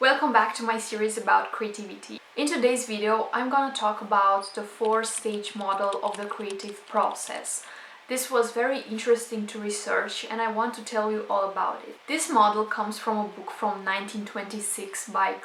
Welcome back to my series about creativity. In today's video, I'm gonna talk about the four-stage model of the creative process. This was very interesting to research and I want to tell you all about it. This model comes from a book from 1926 by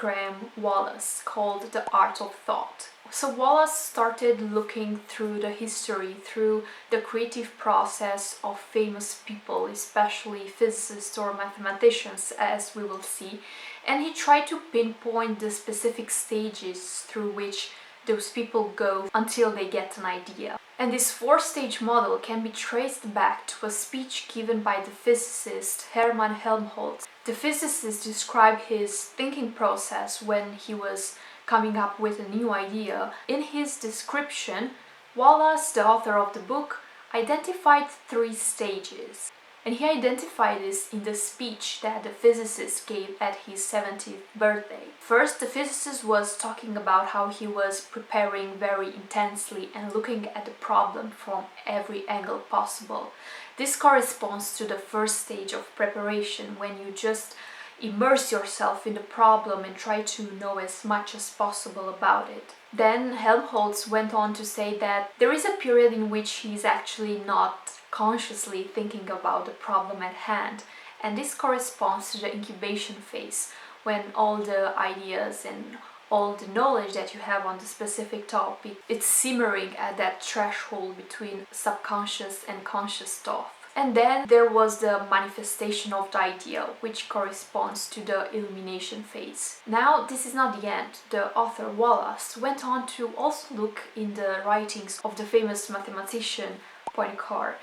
Wallas called The Art of Thought. So Wallas started looking through the history, through the creative process of famous people, especially physicists or mathematicians, as we will see, and he tried to pinpoint the specific stages through which those people go until they get an idea. And this four-stage model can be traced back to a speech given by the physicist Hermann Helmholtz. The physicist described his thinking process when he was coming up with a new idea. In his description, Wallas, the author of the book, identified three stages. And he identified this in the speech that the physicist gave at his 70th birthday. First, the physicist was talking about how he was preparing very intensely and looking at the problem from every angle possible. This corresponds to the first stage of preparation, when you just immerse yourself in the problem and try to know as much as possible about it. Then Helmholtz went on to say that there is a period in which he is actually not consciously thinking about the problem at hand, and this corresponds to the incubation phase, when all the ideas and all the knowledge that you have on the specific topic, it's simmering at that threshold between subconscious and conscious thought. And then there was the manifestation of the idea, which corresponds to the illumination phase. Now, this is not the end. The author Wallas went on to also look in the writings of the famous mathematician Poincare.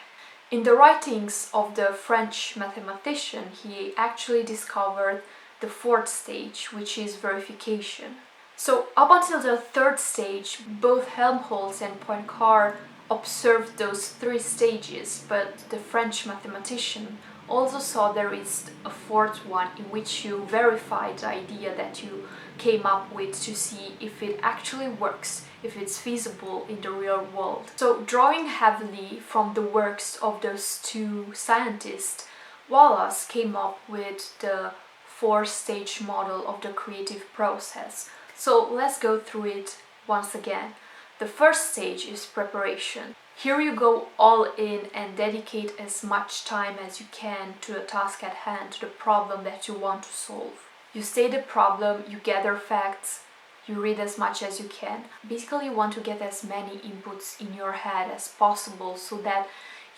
In the writings of the French mathematician, he actually discovered the fourth stage, which is verification. So up until the third stage, both Helmholtz and Poincare observed those three stages, but the French mathematician also saw there is a fourth one in which you verify the idea that you came up with to see if it actually works, if it's feasible in the real world. So drawing heavily from the works of those two scientists, Wallas came up with the four-stage model of the creative process. So let's go through it once again. The first stage is preparation. Here you go all in and dedicate as much time as you can to the task at hand, to the problem that you want to solve. You state the problem, you gather facts, you read as much as you can. Basically, you want to get as many inputs in your head as possible so that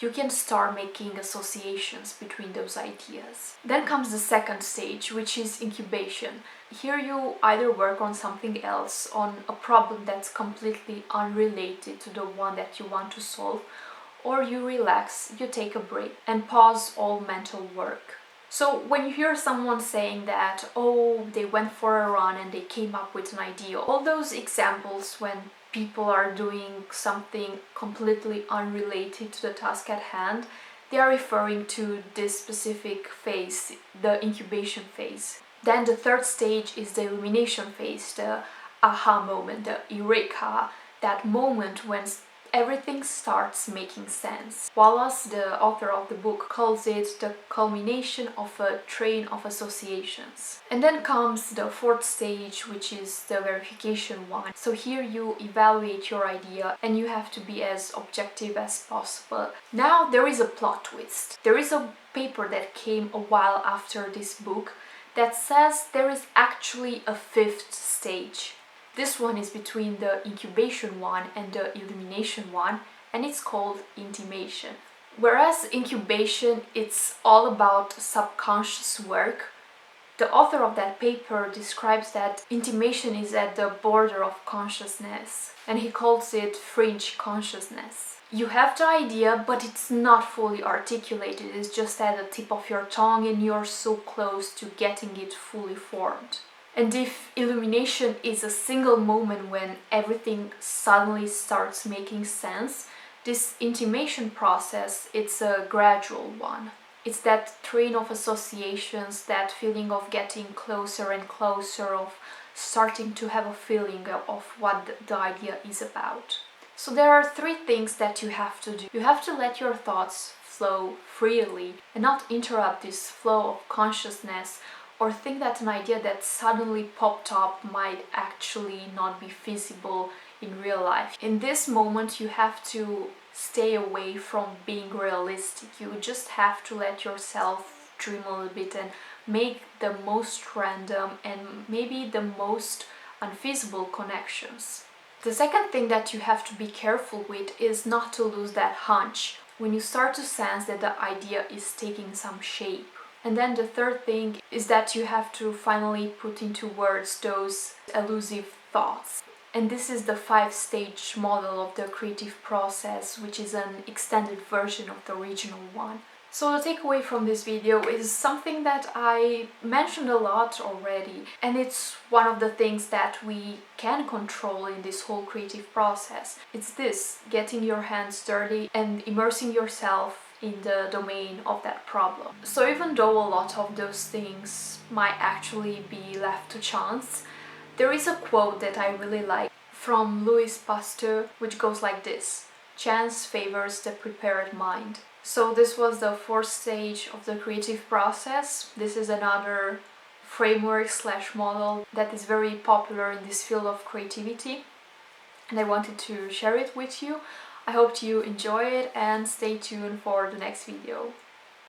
you can start making associations between those ideas. Then comes the second stage, which is incubation. Here you either work on something else, on a problem that's completely unrelated to the one that you want to solve, or you relax, you take a break and pause all mental work. So when you hear someone saying that, oh, they went for a run and they came up with an idea, all those examples when people are doing something completely unrelated to the task at hand, they are referring to this specific phase, the incubation phase. Then the third stage is the illumination phase, the aha moment, the eureka, that moment when everything starts making sense. Wallas, the author of the book, calls it the culmination of a train of associations. And then comes the fourth stage, which is the verification one. So here you evaluate your idea and you have to be as objective as possible. Now there is a plot twist. There is a paper that came a while after this book that says there is actually a fifth stage. This one is between the incubation one and the illumination one, and it's called intimation. Whereas incubation, it's all about subconscious work, the author of that paper describes that intimation is at the border of consciousness, and he calls it fringe consciousness. You have the idea, but it's not fully articulated, it's just at the tip of your tongue and you're so close to getting it fully formed. And if illumination is a single moment when everything suddenly starts making sense, this intimation process, it's a gradual one. It's that train of associations, that feeling of getting closer and closer, of starting to have a feeling of what the idea is about. So there are three things that you have to do. You have to let your thoughts flow freely and not interrupt this flow of consciousness or think that an idea that suddenly popped up might actually not be feasible in real life. In this moment, you have to stay away from being realistic. You just have to let yourself dream a little bit and make the most random and maybe the most unfeasible connections. The second thing that you have to be careful with is not to lose that hunch when you start to sense that the idea is taking some shape. And then the third thing is that you have to finally put into words those elusive thoughts. And this is the 5-stage model of the creative process, which is an extended version of the original one. So the takeaway from this video is something that I mentioned a lot already, and it's one of the things that we can control in this whole creative process. It's this: getting your hands dirty and immersing yourself in the domain of that problem. So even though a lot of those things might actually be left to chance, there is a quote that I really like from Louis Pasteur, which goes like this: "Chance favors the prepared mind." So this was the 4th stage of the creative process. This is another framework / model that is very popular in this field of creativity, and I wanted to share it with you. I hope you enjoy it and stay tuned for the next video.